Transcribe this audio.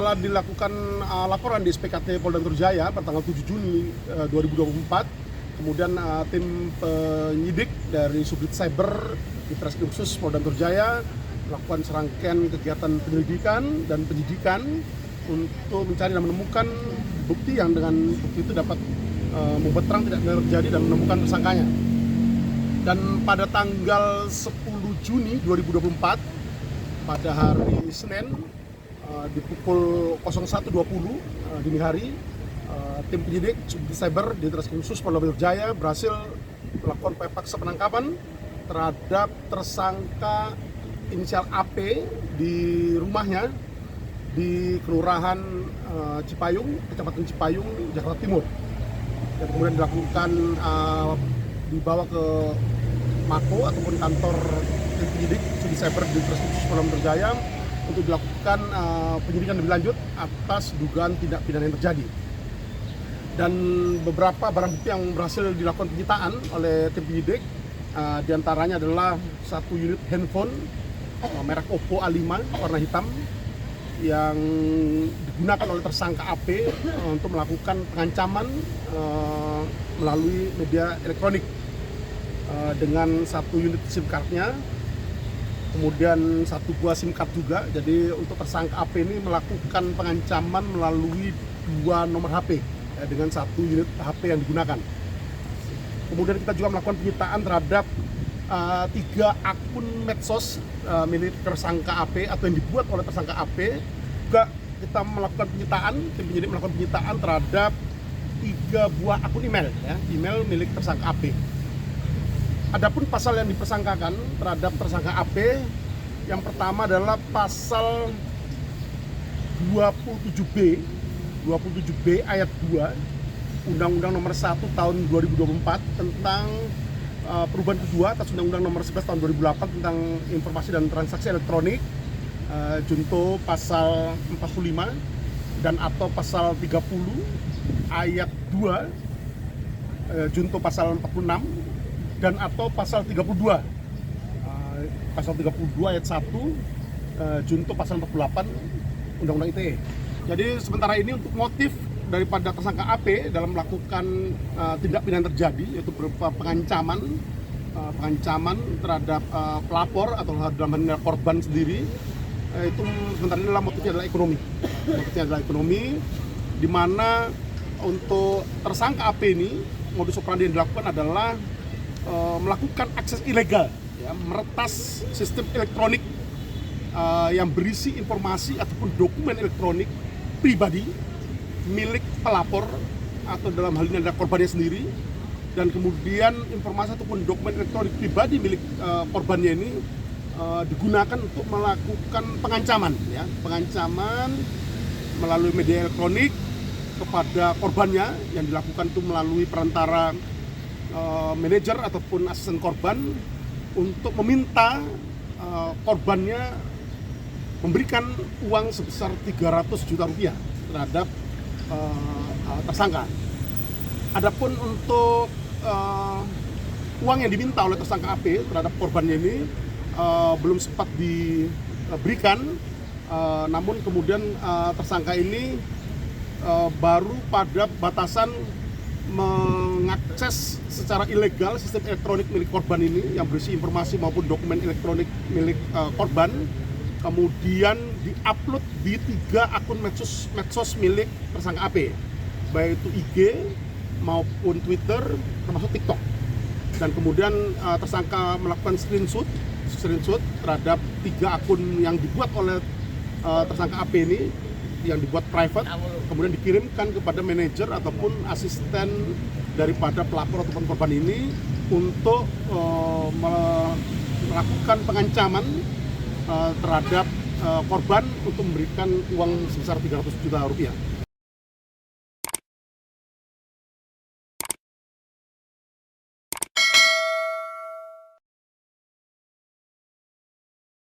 setelah dilakukan laporan di SPKT Polda Metro Jaya pada tanggal 7 Juni 2024, kemudian tim penyidik dari Subdit Cyber di Treskrim Khusus Polda Metro Jaya melakukan serangkaian kegiatan penyelidikan dan penyidikan untuk mencari dan menemukan bukti yang dengan bukti itu dapat membuat terang tidak terjadi dan menemukan tersangkanya. Dan pada tanggal 10 Juni 2024, pada hari Senin, di pukul 01.20 dini hari, tim penyidik Subdit Cyber di Treskrim Khusus Polda Metro Jaya berhasil melakukan upaya paksa penangkapan terhadap tersangka inisial AP di rumahnya di Kelurahan Cipayung, Kecamatan Cipayung, Jakarta Timur. Dan kemudian dilakukan dibawa ke Mako ataupun kantor tim penyidik Subdit Cyber di Treskrim Khusus Polda Metro Jaya untuk dilakukan penyidikan lebih lanjut atas dugaan tindak pidana yang terjadi. Dan beberapa barang bukti yang berhasil dilakukan penyitaan oleh tim penyidik, diantaranya adalah satu unit handphone merek Oppo A5 warna hitam yang digunakan oleh tersangka AP untuk melakukan pengancaman melalui media elektronik dengan satu unit SIM card-nya. Kemudian satu buah SIM card juga. Jadi untuk tersangka AP ini melakukan pengancaman melalui 2 nomor HP dengan satu unit HP yang digunakan. Kemudian kita juga melakukan penyitaan terhadap 3 akun medsos milik tersangka AP atau yang dibuat oleh tersangka AP. Juga kita melakukan penyitaan, tim penyidik melakukan penyitaan terhadap 3 buah akun email, email milik tersangka AP. Adapun pasal yang dipersangkakan terhadap tersangka AP, yang pertama adalah pasal 27B ayat 2 Undang-Undang Nomor 1 Tahun 2024 tentang perubahan kedua atas Undang-Undang Nomor 11 Tahun 2008 tentang informasi dan transaksi elektronik, junto pasal 45 dan atau pasal 30 ayat 2, junto pasal 46 dan atau pasal 32 ayat 1, junto pasal 48 Undang-Undang ITE. Jadi sementara ini untuk motif daripada tersangka AP dalam melakukan tindak pidana yang terjadi, yaitu berupa pengancaman terhadap pelapor atau dalam hal ini korban sendiri, itu sementara ini adalah motifnya adalah ekonomi. Di mana untuk tersangka AP ini modus operandi yang dilakukan adalah melakukan akses ilegal, meretas sistem elektronik yang berisi informasi ataupun dokumen elektronik pribadi milik pelapor atau dalam hal ini adalah korbannya sendiri, dan kemudian informasi ataupun dokumen elektronik pribadi milik korbannya ini digunakan untuk melakukan pengancaman melalui media elektronik kepada korbannya, yang dilakukan itu melalui perantara manajer ataupun asisten korban untuk meminta korbannya memberikan uang sebesar 300 juta rupiah terhadap tersangka. Adapun untuk uang yang diminta oleh tersangka AP terhadap korbannya ini belum sempat diberikan, namun kemudian tersangka ini baru pada batasan mengakses secara ilegal sistem elektronik milik korban ini yang berisi informasi maupun dokumen elektronik milik korban, kemudian diupload di 3 akun medsos milik tersangka AP, baik itu IG maupun Twitter termasuk TikTok. Dan kemudian tersangka melakukan screenshot terhadap 3 akun yang dibuat oleh tersangka AP ini, yang dibuat private, kemudian dikirimkan kepada manajer ataupun asisten daripada pelapor ataupun korban ini untuk melakukan pengancaman terhadap korban untuk memberikan uang sebesar 300 juta rupiah.